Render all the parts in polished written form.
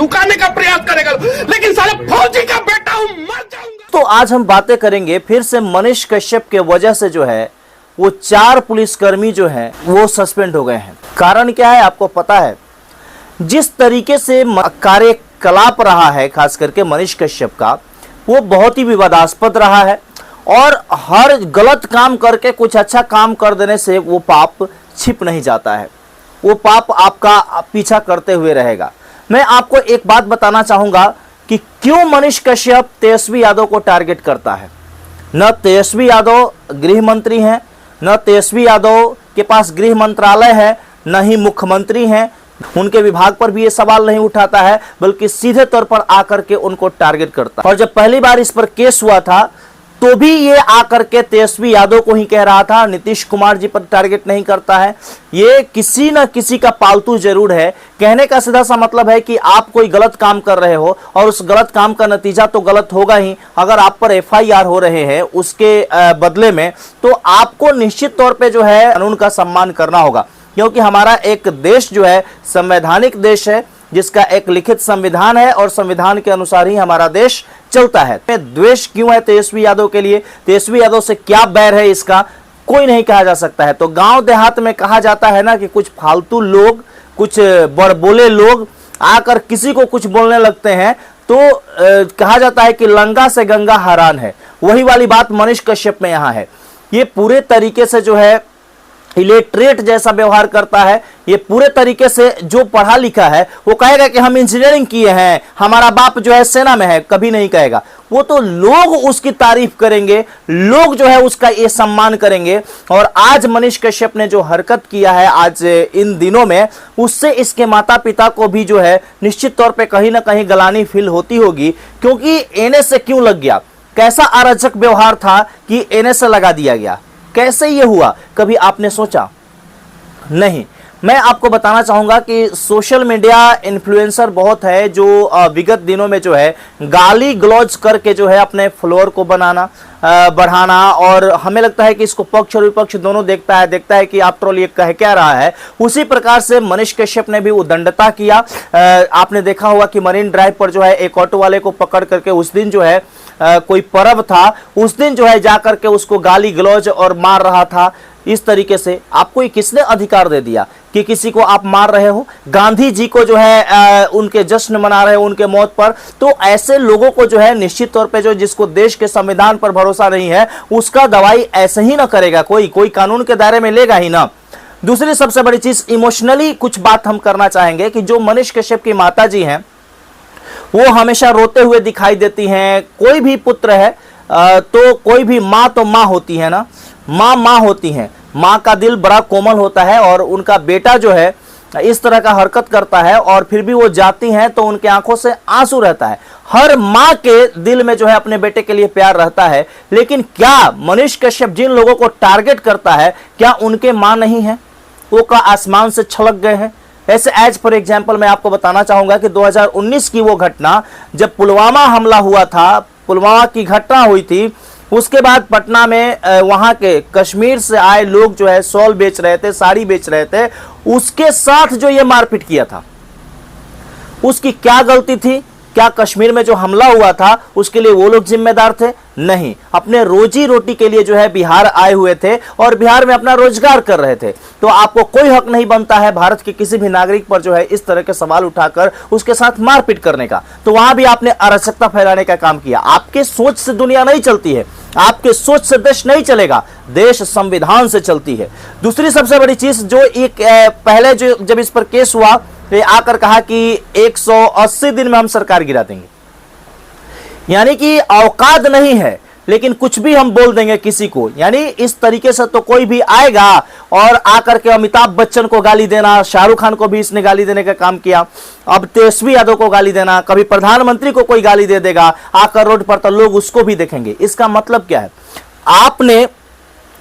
झुकाने का प्रयास करेगा, लेकिन साले फौजी का बेटा हूं, मर जाऊंगा। तो आज हम बातें करेंगे फिर से मनीष कश्यप के वजह से जो है वो 4 पुलिसकर्मी जो है वो सस्पेंड हो गए हैं। कारण क्या है आपको पता है? जिस तरीके से कार्यकलाप रहा है खास करके मनीष कश्यप का, वो बहुत ही विवादास्पद रहा है और हर गलत काम करके कुछ अच्छा काम कर देने से वो पाप छिप नहीं जाता है, वो पाप आपका पीछा करते हुए रहेगा। मैं आपको एक बात बताना चाहूंगा कि क्यों मनीष कश्यप तेजस्वी यादव को टारगेट करता है। न तेजस्वी यादव गृह मंत्री हैं, न तेजस्वी यादव के पास गृह मंत्रालय है, न ही मुख्यमंत्री हैं, उनके विभाग पर भी ये सवाल नहीं उठाता है, बल्कि सीधे तौर पर आकर के उनको टारगेट करता है। और जब पहली बार इस पर केस हुआ था तो भी ये आकर के तेजस्वी यादव को ही कह रहा था, नीतीश कुमार जी पर टारगेट नहीं करता है। ये किसी न किसी का पालतू जरूर है। कहने का सीधा सा मतलब है कि आप कोई गलत काम कर रहे हो और उस गलत काम का नतीजा तो गलत होगा ही। अगर आप पर FIR हो रहे हैं उसके बदले में, तो आपको निश्चित तौर पे जो है कानून का सम्मान करना होगा, क्योंकि हमारा एक देश जो है संवैधानिक देश है, जिसका एक लिखित संविधान है और संविधान के अनुसार ही हमारा देश चलता है। द्वेष क्यों है तेजस्वी यादव के लिए, तेजस्वी यादव से क्या बैर है, इसका कोई नहीं कहा जा सकता है। तो गांव देहात में कहा जाता है ना कि कुछ फालतू लोग, कुछ बड़बोले लोग आकर किसी को कुछ बोलने लगते हैं तो कहा जाता है कि लंगा से गंगा हैरान है। वही वाली बात मनीष कश्यप में यहाँ है। ये पूरे तरीके से जो है इलेटरेट जैसा व्यवहार करता है। ये पूरे तरीके से जो पढ़ा लिखा है वो कहेगा कि हम इंजीनियरिंग किए हैं, हमारा बाप जो है सेना में है, कभी नहीं कहेगा। वो तो लोग उसकी तारीफ करेंगे, लोग जो है उसका ये सम्मान करेंगे। और आज मनीष कश्यप ने जो हरकत किया है आज इन दिनों में, उससे इसके माता पिता को भी जो है निश्चित तौर पर कहीं ना कहीं गलानी फील होती होगी। क्योंकि एनएस से क्यों लग गया, कैसा अराजक व्यवहार था कि एनएस से लगा दिया गया, कैसे ये हुआ, कभी आपने सोचा नहीं। मैं आपको बताना चाहूंगा कि सोशल मीडिया इन्फ्लुएंसर बहुत है जो विगत दिनों में जो है गाली गलौज करके जो है अपने फॉलोअर को बनाना बढ़ाना, और हमें लगता है कि इसको पक्ष और विपक्ष दोनों देखता है कि आफ्टर ऑल ये कह क्या रहा है। उसी प्रकार से मनीष कश्यप ने भी उद्दंडता किया। आपने देखा होगा कि मरीन ड्राइव पर जो है एक ऑटो वाले को पकड़ करके, उस दिन जो है कोई पर्व था, उस दिन जो है जाकर के उसको गाली गलौज और मार रहा था। इस तरीके से आपको ये किसने अधिकार दे दिया कि किसी को आप मार रहे हो? गांधी जी को जो है उनके जश्न मना रहे हो उनके मौत पर। तो ऐसे लोगों को जो है निश्चित तौर पे, जो जिसको देश के संविधान पर भरोसा नहीं है, उसका दवाई ऐसे ही ना करेगा, कोई कानून के दायरे में लेगा ही ना। दूसरी सबसे बड़ी चीज, इमोशनली कुछ बात हम करना चाहेंगे कि जो मनीष कश्यप की माता जी हैं वो हमेशा रोते हुए दिखाई देती हैं। कोई भी पुत्र है तो कोई भी माँ तो माँ होती है ना, माँ होती हैं, माँ का दिल बड़ा कोमल होता है। और उनका बेटा जो है इस तरह का हरकत करता है और फिर भी वो जाती हैं तो उनके आंखों से आंसू रहता है। हर माँ के दिल में जो है अपने बेटे के लिए प्यार रहता है। लेकिन क्या मनीष कश्यप जिन लोगों को टारगेट करता है, क्या उनके माँ नहीं है? वो का आसमान से छलक गए हैं? ऐसे एज फॉर एग्जाम्पल मैं आपको बताना चाहूंगा कि 2019 की वो घटना, जब पुलवामा हमला हुआ था, पुलवामा की घटना हुई थी, उसके बाद पटना में वहां के कश्मीर से आए लोग जो है शॉल बेच रहे थे, साड़ी बेच रहे थे, उसके साथ जो ये मारपीट किया था, उसकी क्या गलती थी? क्या कश्मीर में जो हमला हुआ था उसके लिए वो लोग जिम्मेदार थे? नहीं। अपने रोजी रोटी के लिए जो है बिहार आए हुए थे और बिहार में अपना रोजगार कर रहे थे। तो आपको कोई हक नहीं बनता है भारत के किसी भी नागरिक पर जो है इस तरह के सवाल उठाकर उसके साथ मारपीट करने का। तो वहां भी आपने अराजकता फैलाने का काम किया। आपके सोच से दुनिया नहीं चलती है, आपके सोच से देश नहीं चलेगा, देश संविधान से चलती है। दूसरी सबसे बड़ी चीज, जो एक पहले जो जब इस पर केस हुआ तो आकर कहा कि 180 दिन में हम सरकार गिरा देंगे, यानी कि औकात नहीं है लेकिन कुछ भी हम बोल देंगे किसी को। यानी इस तरीके से तो कोई भी आएगा और आकर के अमिताभ बच्चन को गाली देना, शाहरुख खान को भी इसने गाली देने का काम किया, अब तेजस्वी यादव को गाली देना, कभी प्रधानमंत्री को कोई गाली दे देगा आकर रोड पर, तो लोग उसको भी देखेंगे। इसका मतलब क्या है? आपने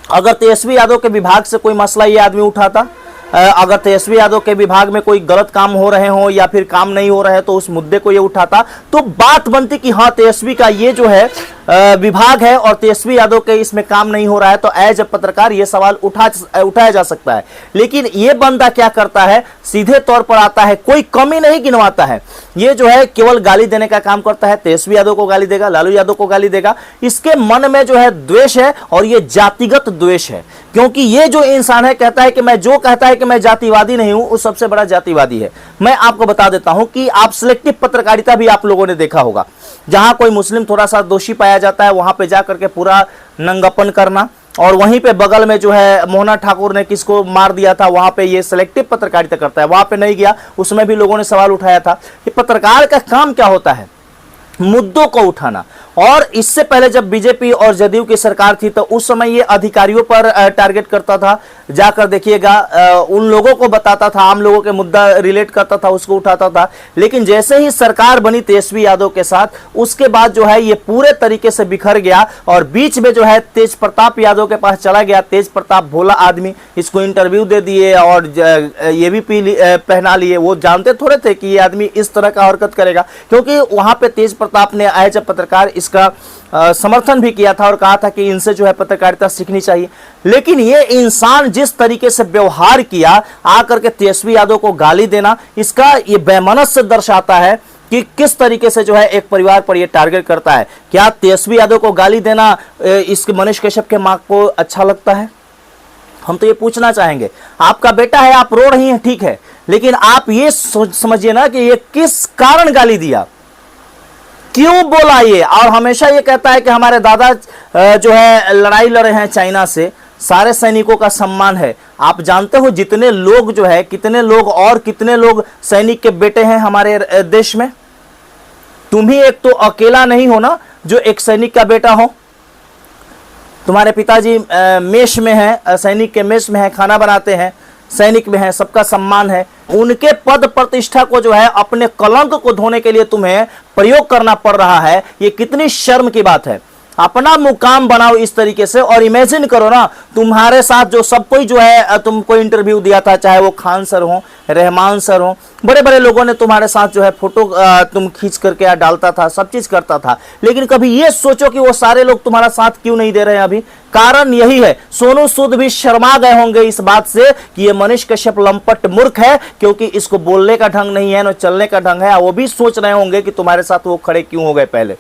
अगर तेजस्वी यादव के विभाग से कोई मसला ये आदमी उठाता, अगर तेजस्वी यादव के विभाग में कोई गलत काम हो रहे हो या फिर काम नहीं हो रहे हैं तो उस मुद्दे को ये उठाता, तो बात बनती कि हाँ तेजस्वी का ये जो है विभाग है और तेजस्वी यादव के इसमें काम नहीं हो रहा है, तो एज ए पत्रकार ये सवाल उठाया जा सकता है। लेकिन ये बंदा क्या करता है, सीधे तौर पर आता है, कोई कमी नहीं गिनवाता है। ये जो है केवल गाली देने का काम करता है, तेजस्वी यादव को गाली देगा, लालू यादव को गाली देगा। इसके मन में जो है द्वेष है और ये जातिगत द्वेष है, क्योंकि ये जो इंसान है कहता है कि मैं जो कहता है कि मैं जातिवादी नहीं हूं, वो सबसे बड़ा जातिवादी है। मैं आपको बता देता हूं कि आप सिलेक्टिव पत्रकारिता भी आप लोगों ने देखा होगा, जहां कोई मुस्लिम थोड़ा सा दोषी पाया जाता है वहां पे जाकर के पूरा नंगापन करना, और वहीं पे बगल में जो है मोहना ठाकुर ने किसको मार दिया था, वहां पे ये सिलेक्टिव पत्रकारिता करता है। वहां पे नहीं गया, उसमें भी लोगों ने सवाल उठाया था कि पत्रकार का काम क्या होता है, मुद्दों को उठाना। और इससे पहले जब बीजेपी और जदयू की सरकार थी तो उस समय ये अधिकारियों पर टारगेट करता था, जाकर देखिएगा उन लोगों को बताता था, आम लोगों के मुद्दा रिलेट करता था, उसको उठाता था। लेकिन जैसे ही सरकार बनी तेजस्वी यादव के साथ, उसके बाद जो है ये पूरे तरीके से बिखर गया और बीच में जो है तेज प्रताप यादव के पास चला गया। तेज प्रताप भोला आदमी, इसको इंटरव्यू दे दिए और ये भी पहना लिए। वो जानते थोड़े थे कि ये आदमी इस तरह का हरकत करेगा, क्योंकि वहां पे तेज प्रताप ने एज ए पत्रकार इसका समर्थन भी किया था और कहा था कि इनसे जो है पत्रकारिता सीखनी चाहिए। लेकिन ये इंसान जिस तरीके से व्यवहार किया, आकर के तेजस्वी यादव को गाली देना, इसका ये बेमनस से दर्शाता है कि किस तरीके से जो है एक परिवार पर ये टारगेट करता है। क्या तेजस्वी यादव को गाली देना इसके मनीष कश्यप के मां को अच्छा लगता है? हम तो ये पूछना चाहेंगे। आपका बेटा है, आप रो रही हैं, ठीक है, लेकिन आप ये समझिए ना कि ये किस कारण गाली दिया, क्यों बोला ये। और हमेशा ये कहता है कि हमारे दादा जो है लड़ाई लड़े हैं चाइना से, सारे सैनिकों का सम्मान है। आप जानते हो जितने लोग जो है, कितने लोग और कितने लोग सैनिक के बेटे हैं हमारे देश में? तुम ही एक तो अकेला नहीं हो ना जो एक सैनिक का बेटा हो। तुम्हारे पिताजी मेष में है, सैनिक के मेष में है, खाना बनाते हैं, सैनिक में है, सबका सम्मान है। उनके पद प्रतिष्ठा को जो है अपने कलंक को धोने के लिए तुम्हें प्रयोग करना पड़ रहा है। ये कितनी शर्म की बात है। अपना मुकाम बनाओ इस तरीके से। और इमेजिन करो ना, तुम्हारे साथ जो सब कोई जो है, तुमको इंटरव्यू दिया था, चाहे वो खान सर हो, रहमान सर हो, बड़े बड़े लोगों ने तुम्हारे साथ जो है फोटो तुम खींच करके डालता था, सब चीज करता था। लेकिन कभी ये सोचो कि वो सारे लोग तुम्हारा साथ क्यों नहीं दे रहे हैं अभी? कारण यही है, सोनू सूद भी शर्मा गए होंगे इस बात से कि ये मनीष कश्यप लंपट मूर्ख है, क्योंकि इसको बोलने का ढंग नहीं है, न चलने का ढंग है। वो भी सोच रहे होंगे कि तुम्हारे साथ वो खड़े क्यों हो गए पहले।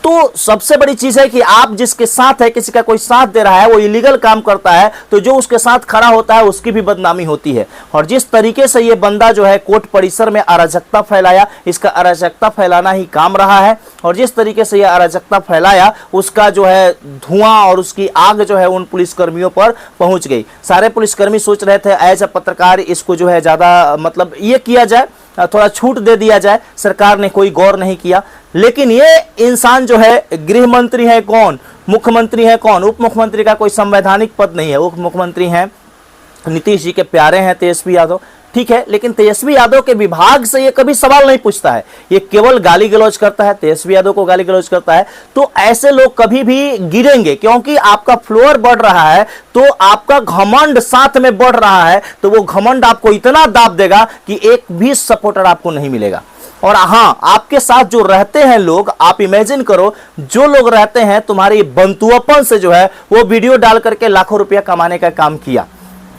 तो सबसे बड़ी चीज है कि आप जिसके साथ है, किसी का कोई साथ दे रहा है, वो इलीगल काम करता है, तो जो उसके साथ खड़ा होता है उसकी भी बदनामी होती है। और जिस तरीके से ये बंदा जो है कोर्ट परिसर में अराजकता फैलाया, इसका अराजकता फैलाना ही काम रहा है। और जिस तरीके से यह अराजकता फैलाया, उसका जो है धुआं और उसकी आग जो है उन पुलिसकर्मियों पर पहुंच गई। सारे पुलिसकर्मी सोच रहे थे एज ए पत्रकार इसको जो है ज्यादा मतलब ये किया जाए, थोड़ा छूट दे दिया जाए। सरकार ने कोई गौर नहीं किया। लेकिन ये इंसान जो है, गृह मंत्री है कौन, मुख्यमंत्री है कौन? उप मुख्यमंत्री का कोई संवैधानिक पद नहीं है। उप मुख्यमंत्री हैं नीतीश जी के प्यारे हैं तेजस्वी यादव, ठीक है, लेकिन तेजस्वी यादव के विभाग से ये कभी सवाल नहीं पूछता है। ये केवल गाली गलौज करता है, तेजस्वी यादव को गाली गलौज करता है। तो ऐसे लोग कभी भी गिरेंगे, क्योंकि आपका फ्लोर बढ़ रहा है तो आपका घमंड साथ में बढ़ रहा है, तो वो घमंड आपको इतना दाब देगा कि एक भी सपोर्टर आपको नहीं मिलेगा। और हाँ, आपके साथ जो रहते हैं लोग, आप इमेजिन करो, जो लोग रहते हैं तुम्हारी बंतुआपन से जो है वो वीडियो डाल करके लाखों रुपया कमाने का काम किया,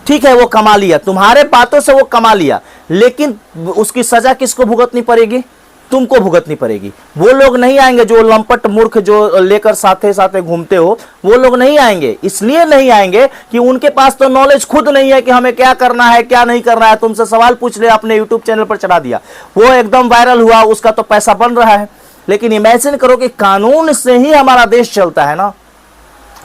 ठीक है, वो कमा लिया, तुम्हारे बातों से वो कमा लिया, लेकिन उसकी सजा किसको भुगतनी पड़ेगी? तुमको भुगतनी पड़ेगी। वो लोग नहीं आएंगे जो लंपट मूर्ख जो लेकर साथे साथे घूमते हो, वो लोग नहीं आएंगे। इसलिए नहीं आएंगे कि उनके पास तो नॉलेज खुद नहीं है कि हमें क्या करना है क्या नहीं करना है। तुमसे सवाल पूछ ले, अपने यूट्यूब चैनल पर चढ़ा दिया, वो एकदम वायरल हुआ, उसका तो पैसा बन रहा है। लेकिन इमेजिन करो कि कानून से ही हमारा देश चलता है ना।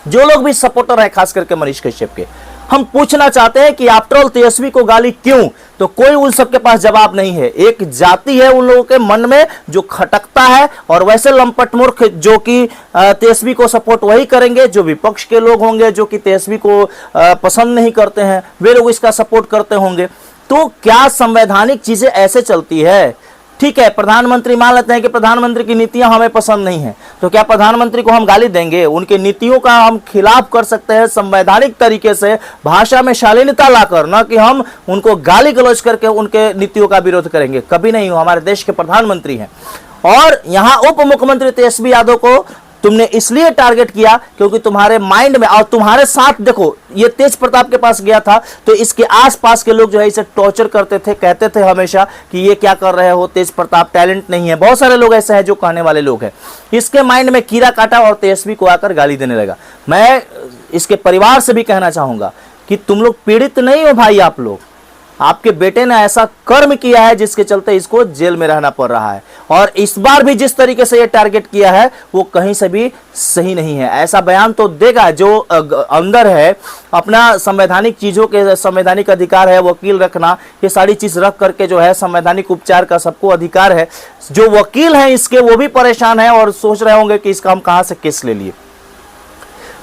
जो लोग भी सपोर्टर है खास करके मनीष कश्यप के, हम पूछना चाहते हैं कि आफ्टर ऑल तेजस्वी को गाली क्यों? तो कोई उन सबके पास जवाब नहीं है। एक जाति है उन लोगों के मन में जो खटकता है, और वैसे लंपट मूर्ख जो कि तेजस्वी को सपोर्ट वही करेंगे जो विपक्ष के लोग होंगे, जो कि तेजस्वी को पसंद नहीं करते हैं, वे लोग इसका सपोर्ट करते होंगे। तो क्या संवैधानिक चीजें ऐसे चलती है? ठीक है, प्रधानमंत्री मान लेते हैं कि प्रधानमंत्री की नीतियां हमें पसंद नहीं है, तो क्या प्रधानमंत्री को हम गाली देंगे? उनके नीतियों का हम खिलाफ कर सकते हैं संवैधानिक तरीके से, भाषा में शालीनता लाकर, ना कि हम उनको गाली गलौज करके उनके नीतियों का विरोध करेंगे। कभी नहीं हो, हमारे देश के प्रधानमंत्री हैं। और यहाँ उप मुख्यमंत्री तेजस्वी यादव को तुमने इसलिए टारगेट किया क्योंकि तुम्हारे माइंड में और तुम्हारे साथ, देखो ये तेज प्रताप के पास गया था तो इसके आसपास के लोग जो है इसे टॉर्चर करते थे, कहते थे हमेशा कि ये क्या कर रहे हो तेज प्रताप, टैलेंट नहीं है। बहुत सारे लोग ऐसे हैं जो कहने वाले लोग हैं। इसके माइंड में कीड़ा काटा और तेजस्वी को आकर गाली देने लगा। मैं इसके परिवार से भी कहना चाहूंगा कि तुम लोग पीड़ित नहीं हो भाई, आप लोग, आपके बेटे ने ऐसा कर्म किया है जिसके चलते इसको जेल में रहना पड़ रहा है। और इस बार भी जिस तरीके से ये टारगेट किया है वो कहीं से भी सही नहीं है। ऐसा बयान तो देगा जो अंदर है, अपना संवैधानिक चीजों के संवैधानिक अधिकार है, वकील रखना, ये सारी चीज रख करके जो है संवैधानिक उपचार का सबको अधिकार है। जो वकील हैं इसके वो भी परेशान है और सोच रहे होंगे कि इसका हम कहां से केस ले लिए।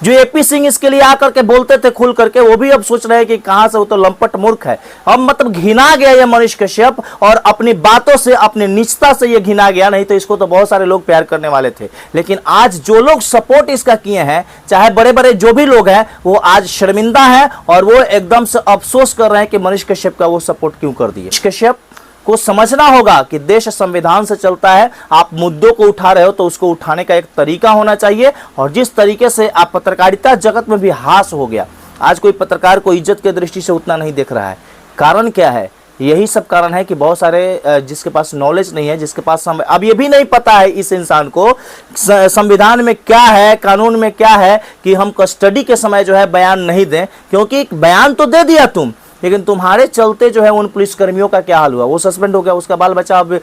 जो एपी सिंह इसके लिए आकर के बोलते थे खुल करके, वो भी अब सोच रहे हैं कि कहां से, वो तो लंपट मूर्ख है। अब मतलब घिना गया ये मनीष कश्यप, और अपनी बातों से, अपनी निजता से ये घिना गया। नहीं तो इसको तो बहुत सारे लोग प्यार करने वाले थे, लेकिन आज जो लोग सपोर्ट इसका किए हैं, चाहे बड़े बड़े जो भी लोग हैं, वो आज शर्मिंदा है और वो एकदम से अफसोस कर रहे हैं कि मनीष कश्यप का वो सपोर्ट क्यों कर दिए। मनीष कश्यप को समझना होगा कि देश संविधान से चलता है। आप मुद्दों को उठा रहे हो तो उसको उठाने का एक तरीका होना चाहिए। और जिस तरीके से आप पत्रकारिता जगत में भी हास हो गया, आज कोई पत्रकार को इज्जत की दृष्टि से उतना नहीं देख रहा है। कारण क्या है? यही सब कारण है कि बहुत सारे जिसके पास नॉलेज नहीं है, जिसके पास अब ये भी नहीं पता है इस इंसान को संविधान में क्या है, कानून में क्या है, कि हम कस्टडी के समय जो है बयान नहीं दें। क्योंकि बयान तो दे दिया तुम, लेकिन तुम्हारे चलते जो है उन पुलिसकर्मियों का क्या हाल हुआ, वो सस्पेंड हो गया, उसका बाल बच्चा अब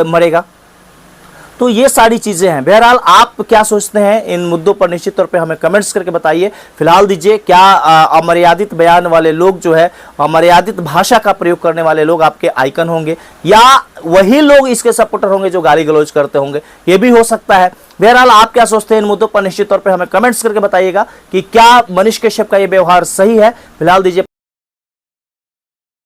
मरेगा। तो ये सारी चीजें हैं। बहरहाल आप क्या सोचते हैं इन मुद्दों पर, निश्चित तौर पे हमें कमेंट्स करके बताइए। फिलहाल दीजिए, क्या अमर्यादित बयान वाले लोग जो है, अमर्यादित भाषा का प्रयोग करने वाले लोग आपके आइकन होंगे, या वही लोग इसके सपोर्टर होंगे जो गाली गलौज करते होंगे? ये भी हो सकता है। बहरहाल आप क्या सोचते हैं इन मुद्दों पर, निश्चित तौर पर हमें कमेंट्स करके बताइएगा कि क्या मनीष कश्यप का ये व्यवहार सही है। फिलहाल दीजिए।